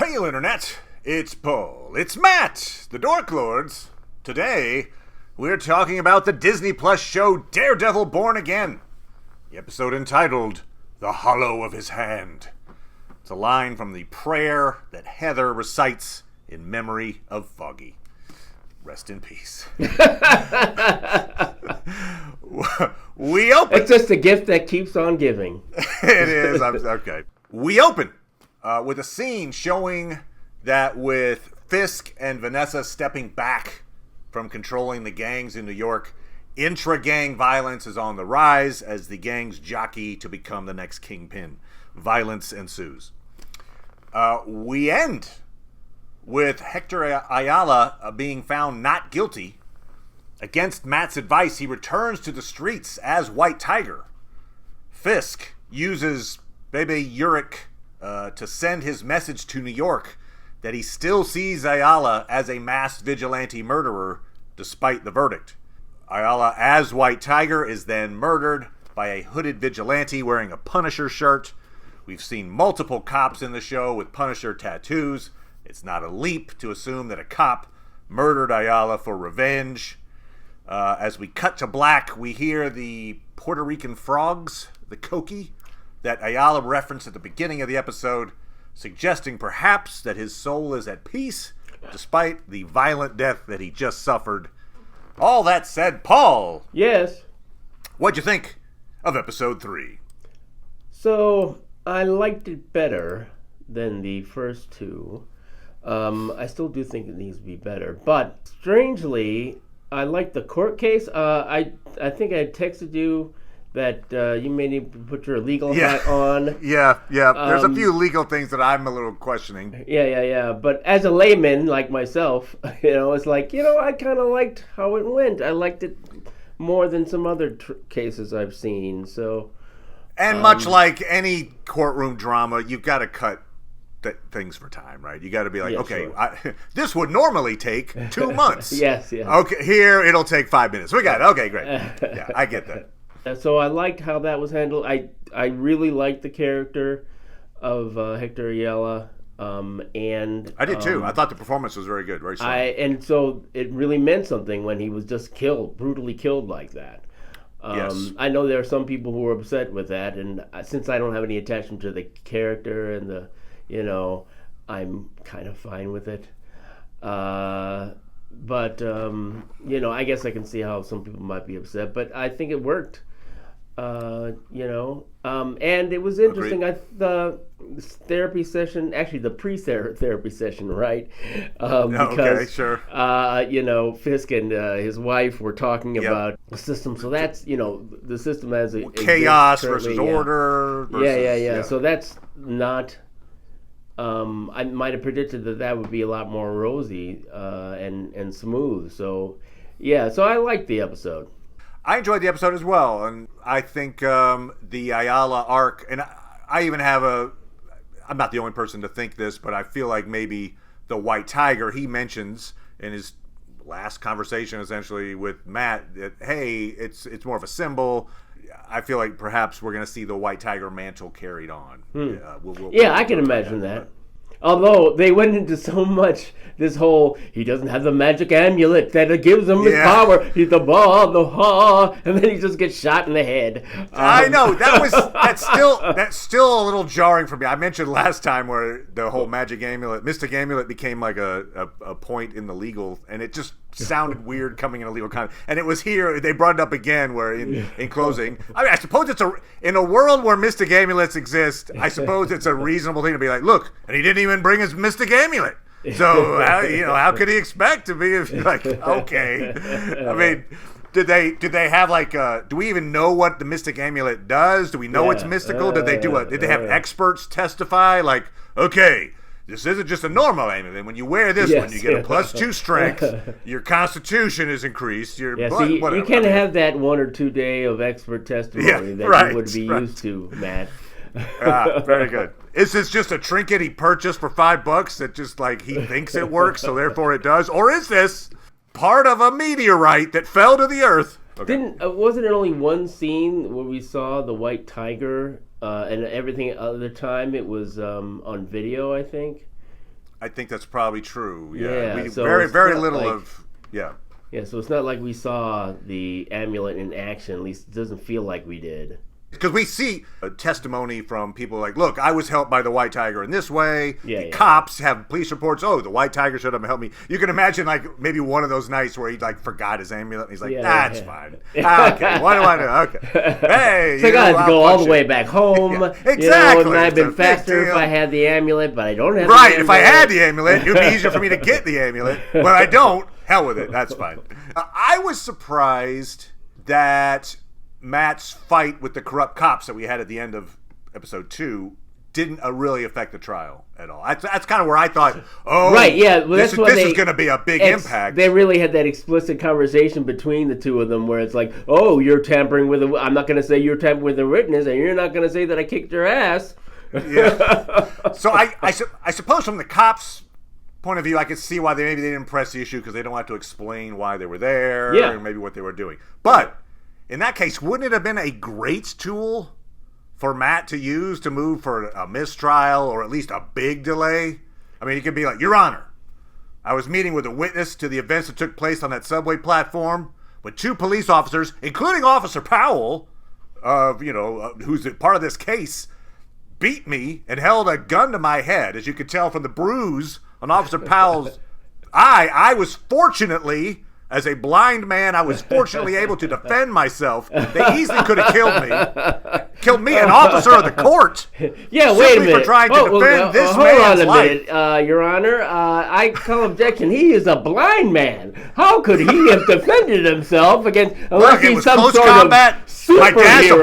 Hail, Internet! It's Paul. It's Matt, the Dork Lords. Today, we're talking about the Disney Plus show Daredevil Born Again. The episode entitled, The Hollow of His Hand. It's a line from the prayer that Heather recites in memory of Foggy. Rest in peace. We open. It's just a gift that keeps on giving. It is. Okay. We open with a scene showing that with Fisk and Vanessa stepping back from controlling the gangs in New York, intra-gang violence is on the rise as the gangs jockey to become the next kingpin. Violence ensues. We end with Hector Ayala being found not guilty. Against Matt's advice, he returns to the streets as White Tiger. Fisk uses Bebe Urich to send his message to New York that he still sees Ayala as a masked vigilante murderer despite the verdict. Ayala as White Tiger is then murdered by a hooded vigilante wearing a Punisher shirt. We've seen multiple cops in the show with Punisher tattoos. It's not a leap to assume that a cop murdered Ayala for revenge. As we cut to black, we hear the Puerto Rican frogs, the coqui, that Ayala referenced at the beginning of the episode, suggesting perhaps that his soul is at peace despite the violent death that he just suffered. All that said, Paul. Yes. What'd you think of episode 3? So, I liked it better than the first two. I still do think it needs to be better. But, strangely, I like the court case. I think I texted you that you may need to put your legal hat on. Yeah. There's a few legal things that I'm a little questioning. Yeah. But as a layman like myself, it's like, I kind of liked how it went. I liked it more than some other cases I've seen. So, and much like any courtroom drama, you've got to cut things for time, right? You got to be like, okay, sure. This would normally take 2 months. Yes. Okay, here it'll take 5 minutes. We got it. Okay, great. Yeah, I get that. So I liked how that was handled. I really liked the character of Hector Ayala, and I did too. I thought the performance was very good, very strong. And so it really meant something when he was just brutally killed like that. Yes. I know there are some people who are upset with that, and since I don't have any attachment to the character and I'm kind of fine with it. But I guess I can see how some people might be upset, but I think it worked. And it was interesting. The therapy session, actually the pre-therapy session, right? Because, okay, sure. Fisk and his wife were talking about the system. So that's, the system has a chaos versus order. Yeah. So that's not. I might have predicted that would be a lot more rosy and smooth. So I liked the episode. I enjoyed the episode as well, and I think the Ayala arc, and I even have I'm not the only person to think this, but I feel like maybe the White Tiger, he mentions in his last conversation essentially with Matt that, hey, it's more of a symbol. I feel like perhaps we're going to see the White Tiger mantle carried on. I can imagine that. Although they went into so much, this whole, he doesn't have the magic amulet that gives him his power. He's the and then he just gets shot in the head. I know that's still a little jarring for me. I mentioned last time where the whole magic amulet, mystic amulet, became like a point in the legal, and it just sounded weird coming in a legal context. And it was here, they brought it up again where in closing, I suppose in a world where mystic amulets exist, I suppose it's a reasonable thing to be like, look, and he didn't even bring his mystic amulet. So, how could he expect to be like, okay. I mean, did they have like, do we even know what the mystic amulet does? Do we know it's mystical? Did they have experts testify? Like, okay, this isn't just a normal amulet. When you wear this one, you get a +2 strength. Your constitution is increased. Your blood, whatever. You can't have that 1 or 2 day of expert testimony that you would be used to, Matt. Very good. Is this just a trinket he purchased for $5 that just like he thinks it works, so therefore it does? Or is this part of a meteorite that fell to the earth? Okay. Wasn't it only one scene where we saw the White Tiger and everything other time it was on video, I think? I think that's probably true. Yeah, so very little of. Yeah. Yeah, so it's not like we saw the amulet in action. At least it doesn't feel like we did. Because we see a testimony from people like, look, I was helped by the White Tiger in this way. Yeah, Cops have police reports. Oh, the White Tiger should have helped me. You can imagine like maybe one of those nights where he like forgot his amulet. And he's like, that's fine. Okay, what do I do? Okay. Hey, so I got to go all the way back home. Yeah, exactly. It might have been faster if I had the amulet, but I don't have the amulet. Right, if I had the amulet, it would be easier for me to get the amulet. But I don't. Hell with it. That's fine. I was surprised that Matt's fight with the corrupt cops that we had at the end of episode 2 didn't really affect the trial at all. That's kind of where I thought, right, yeah, well, this is going to be a big impact. They really had that explicit conversation between the two of them where it's like, oh, you're tampering with I'm not going to say you're tampering with a witness, and you're not going to say that I kicked your ass. Yeah. So I suppose from the cops' point of view, I could see why maybe they didn't press the issue because they don't have to explain why they were there and maybe what they were doing. But in that case, wouldn't it have been a great tool for Matt to use to move for a mistrial or at least a big delay? I mean, he could be like, Your Honor, I was meeting with a witness to the events that took place on that subway platform when 2 police officers, including Officer Powell, who's part of this case, beat me and held a gun to my head. As you could tell from the bruise on Officer Powell's eye, I was fortunately... As a blind man, I was fortunately able to defend myself. They easily could have killed me, an officer of the court. Yeah, wait a minute. For trying to defend this hold man's on a life. minute, Your Honor. I call objection. He is a blind man. How could he have defended himself against unless he's some close sort combat. of superhero? My dad's a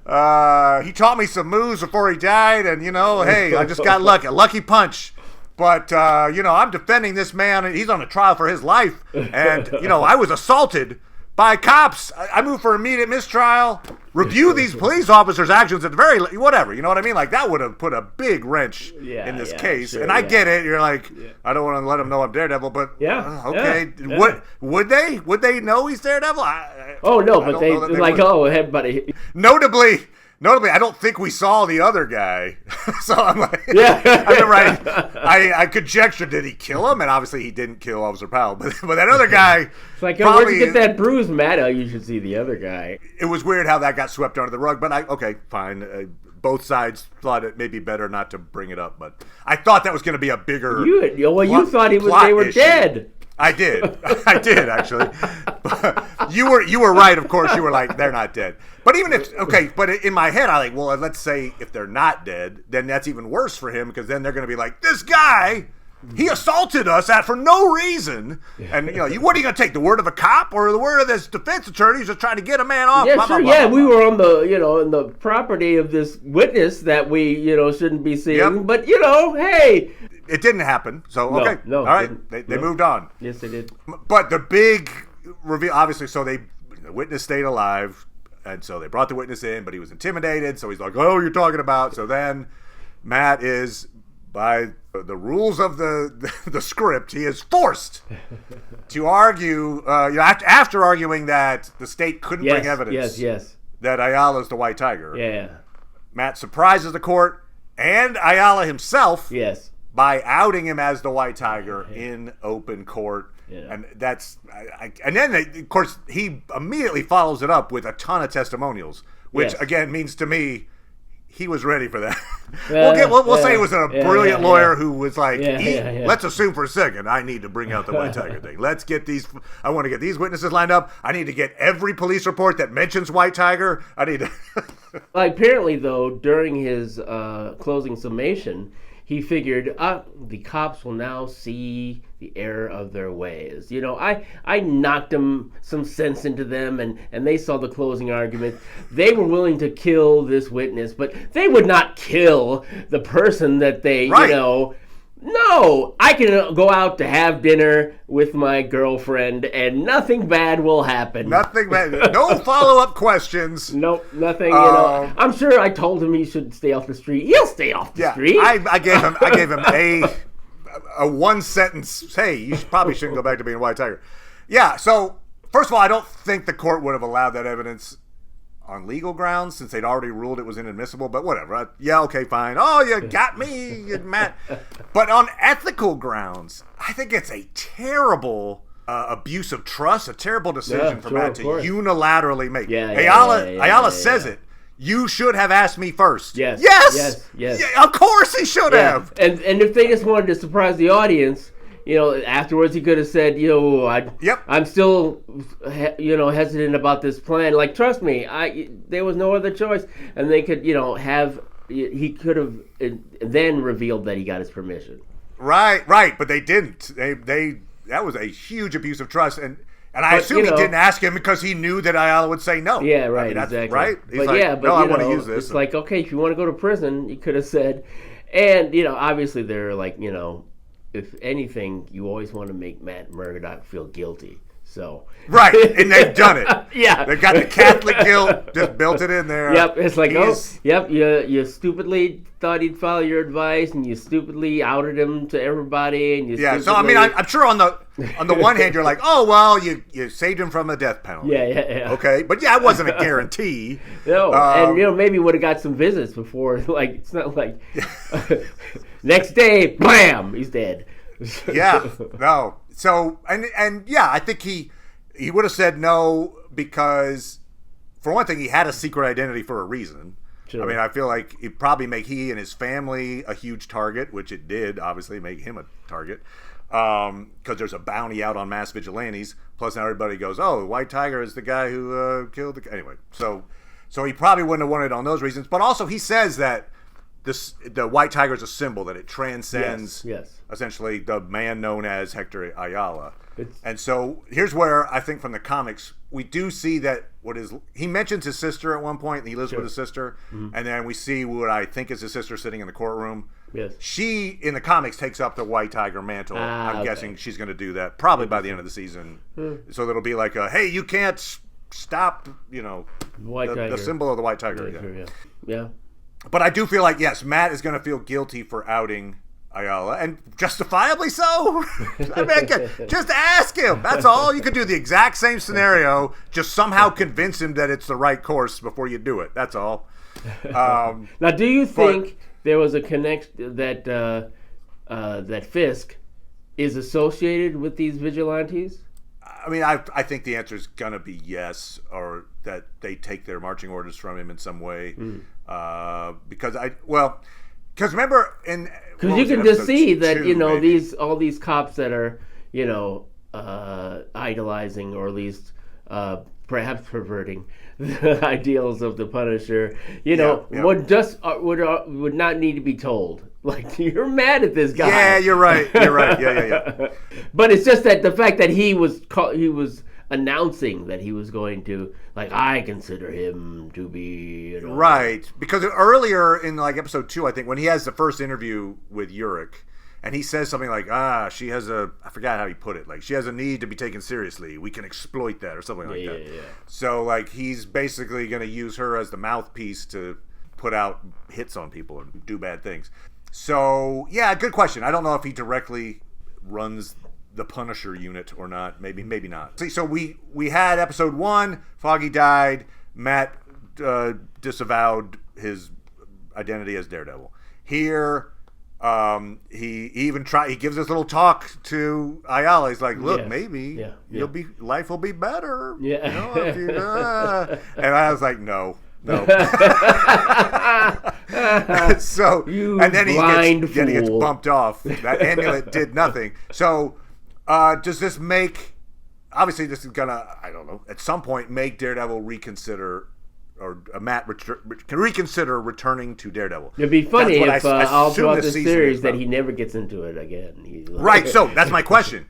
boxer. He taught me some moves before he died, and hey, I just got lucky. A lucky punch. But, I'm defending this man. He's on a trial for his life. And, I was assaulted by cops. I moved for immediate mistrial. Review these police officers' actions at the very, whatever. You know what I mean? Like, that would have put a big wrench in this case. Sure, and I get it. You're like, I don't want to let them know I'm Daredevil. But, okay. Yeah. Would they? Would they know he's Daredevil? But they like, everybody. Notably, I don't think we saw the other guy. So I'm like, I conjectured, did he kill him? And obviously he didn't kill Officer Powell. But that other guy... It's like, where'd you get that bruise, Matt? Oh, you should see the other guy. It was weird how that got swept under the rug. But okay, fine. Both sides thought it may be better not to bring it up. But I thought that was going to be a bigger... You thought they were dead. I did actually. You were right, of course. You were like, they're not dead. But even if, but in my head, I'm like, well, let's say if they're not dead, then that's even worse for him because then they're going to be like, this guy, he assaulted us for no reason. And, what are you going to take, the word of a cop or the word of this defense attorney who's just trying to get a man off? Yeah, sure, we were on the, in the property of this witness that we, shouldn't be seeing. Yep. But, hey... It didn't happen, so okay. No, all right, they moved on. Yes, they did. But the big reveal, obviously, so the witness stayed alive, and so they brought the witness in, but he was intimidated, so he's like, oh, you're talking about... So then Matt is, by the rules of the script, he is forced to argue, after arguing that the state couldn't bring evidence that Ayala's the White Tiger. Yeah. Matt surprises the court and Ayala himself. Yes. By outing him as the White Tiger in open court. Yeah. And that's, and then of course he immediately follows it up with a ton of testimonials, which again means to me he was ready for that. We'll say it was a brilliant lawyer who was like, let's assume for a second I need to bring out the White Tiger thing. Let's get I want to get these witnesses lined up. I need to get every police report that mentions White Tiger. I need to. Apparently, though, during his closing summation, he figured, the cops will now see the error of their ways. I knocked them some sense into them, and they saw the closing argument. They were willing to kill this witness, but they would not kill the person that they, No, I can go out to have dinner with my girlfriend, and nothing bad will happen. Nothing bad. No follow-up questions. Nope, nothing. I'm sure I told him he should stay off the street. He'll stay off the street. I gave him a one sentence. Hey, you probably shouldn't go back to being a White Tiger. Yeah. So first of all, I don't think the court would have allowed that evidence on legal grounds since they'd already ruled it was inadmissible, but whatever. Yeah, okay, fine. Oh, you got me, Matt. But on ethical grounds, I think it's a terrible abuse of trust, a terrible decision for Matt to unilaterally make. Ayala says it. You should have asked me first. Yes. Yeah, of course he should have. And if they just wanted to surprise the audience, afterwards he could have said, I'm still, hesitant about this plan. Like, trust me, there was no other choice. And they could, he could have then revealed that he got his permission. Right. But they didn't. That was a huge abuse of trust. And I assume he didn't ask him because he knew that Ayala would say no. Yeah, right, exactly. Right? He's I want to use this. It's like, okay, if you want to go to prison, you could have said. And, obviously they're like, if anything, you always want to make Matt Murdock feel guilty. So right, and they've done it. Yeah, they've got the Catholic guilt, just built it in there. Yep, it's like, you stupidly thought he'd follow your advice, and you stupidly outed him to everybody, and So I mean, I'm sure on the one hand you're like, oh well, you saved him from a death penalty. Yeah. Okay, but it wasn't a guarantee. No, and maybe would have got some visits before. Like, it's not like next day, blam, he's dead. Yeah, no. So and I think he would have said no because, for one thing, he had a secret identity for a reason. Sure. I mean, I feel like it'd probably make he and his family a huge target, which it did, obviously, make him a target. Because there's a bounty out on mass vigilantes. Plus, now everybody goes, oh, the White Tiger is the guy who killed the... Anyway, so he probably wouldn't have wanted it on those reasons. But also, he says that the White Tiger is a symbol, that it transcends essentially the man known as Hector Ayala. And so here's where I think from the comics we do see that he mentions his sister at one point, and he lives with his sister, and then we see what I think is his sister sitting in the courtroom. Yes. She in the comics takes up the White Tiger mantle. I'm guessing she's going to do that probably by the end of the season. So it'll be like, hey, you can't stop, the symbol of the White Tiger. Yeah. But I do feel like, yes, Matt is going to feel guilty for outing Ayala, and justifiably so. I mean, just ask him. That's all. You could do the exact same scenario, just somehow convince him that it's the right course before you do it. That's all. Now, do you think there was a connection that that Fisk is associated with these vigilantes? I mean, I think the answer is going to be yes, or that they take their marching orders from him in some way. Because remember, because you can just see that all these cops that are idolizing, or at least perhaps perverting the ideals of the Punisher, would not need to be told. Like, you're mad at this guy. Yeah, you're right. Yeah. But it's just that the fact that he was announcing that he was going to, like, I consider him to be, right, because earlier in episode 2, I think, when he has the first interview with Urich, and he says something like, she has I forgot how he put it, like, she has a need to be taken seriously, we can exploit that, or something like that. Yeah. So, like, he's basically going to use her as the mouthpiece to put out hits on people and do bad things. So, yeah, good question. I don't know if he directly runs the Punisher unit or not. Maybe not. See, so we had episode 1, Foggy died, Matt disavowed his identity as Daredevil. Here, he gives this little talk to Ayala. He's like, look, maybe life will be better. Yeah. If you, and I was like, no. So, and then he gets bumped off. That amulet did nothing. So, does this make? Obviously, this is gonna, I don't know, at some point make Daredevil reconsider, or Matt can reconsider returning to Daredevil. It'd be funny if all throughout this series that he never gets into it again. Right. So that's my question.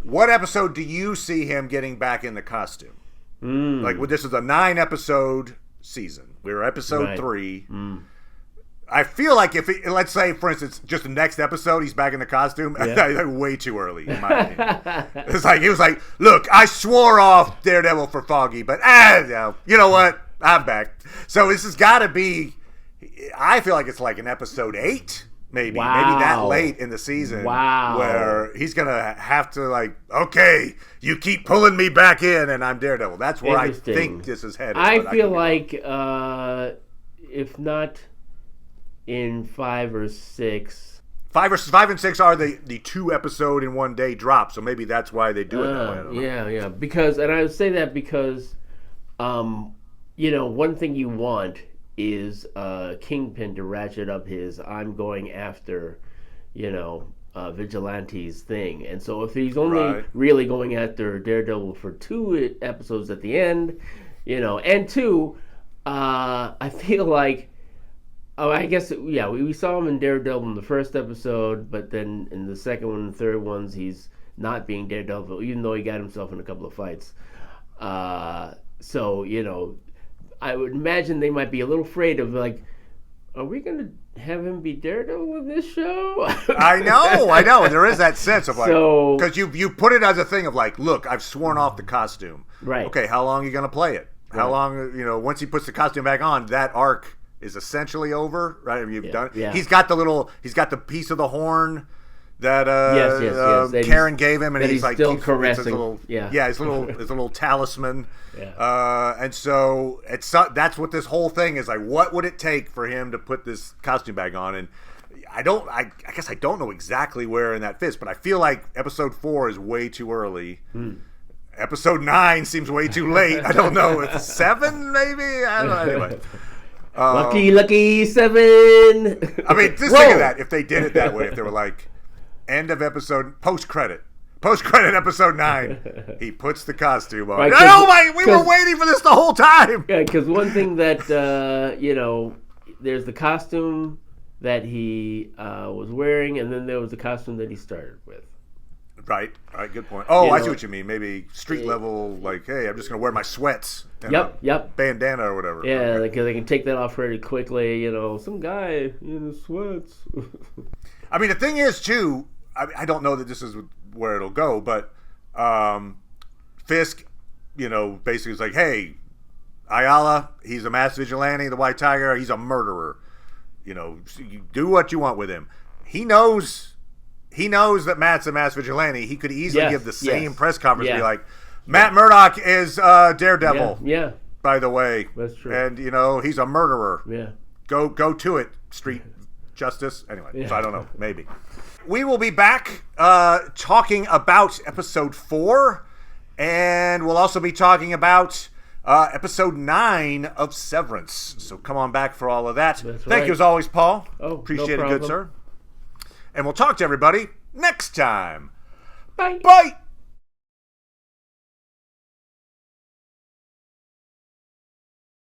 What episode do you see him getting back in the costume? Like, this is a 9-episode season. We're episode 3. I feel like if let's say, for instance, just the next episode he's back in the costume, way too early in my opinion. It's like he was like, look, I swore off Daredevil for Foggy, but you know what, I'm back. So this has got to be, I feel like it's like an episode 8, Maybe Wow. that late in the season. Wow. Where he's gonna have to like, okay, you keep pulling me back in, and I'm Daredevil. That's where I think this is headed. I feel like if not in 5 or 6. 5 and 6 are the 2 episode in one day drop, so maybe that's why they do it that way. I don't know. Yeah. Because, and I would say that because, one thing you want is Kingpin to ratchet up his I'm going after, vigilantes thing. And so if he's only really going after Daredevil for 2 episodes at the end, and 2, I feel like, I guess, we saw him in Daredevil in the first episode, but then in the second one and third ones, he's not being Daredevil, even though he got himself in a couple of fights. So, I would imagine they might be a little afraid of, like, are we going to have him be Daredevil in this show? I know. There is that sense of, like, because you put it as a thing of, like, look, I've sworn off the costume. Right. Okay, how long are you going to play it? How long, once he puts the costume back on, that arc is essentially over, right? You've done it. Yeah. He's got the piece of the horn that yes. Karen gave him, and he's like still caressing. His little talisman. Yeah. And so that's what this whole thing is like. What would it take for him to put this costume back on? And I guess I don't know exactly where in that fits, but I feel like episode 4 is way too early. Episode 9 seems way too late. I don't know. It's 7 maybe. I don't know. Anyway. Lucky 7. I mean, just think of that. If they did it that way, if they were like, end of episode, post-credit episode 9, he puts the costume on. Right, we were waiting for this the whole time. Yeah, because one thing that, there's the costume that he was wearing, and then there was the costume that he started with. Right, good point. Oh, I see what you mean. Maybe street level, like, hey, I'm just going to wear my sweats. And Yep. bandana or whatever. Yeah, because they can take that off really quickly. Some guy in his sweats. I mean, the thing is, too, I don't know that this is where it'll go, but Fisk, basically is like, hey, Ayala, he's a mass vigilante, the White Tiger, he's a murderer. You do what you want with him. He knows that Matt's a mass vigilante. He could easily give the same press conference and be like, Matt Murdock is Daredevil. Yeah. By the way. That's true. And, he's a murderer. Yeah. Go to it, street justice. Anyway, so I don't know. Maybe. We will be back talking about episode 4. And we'll also be talking about episode 9 of Severance. So come on back for all of that. Thank you as always, Paul. Appreciate it, good sir. And we'll talk to everybody next time. Bye. Bye.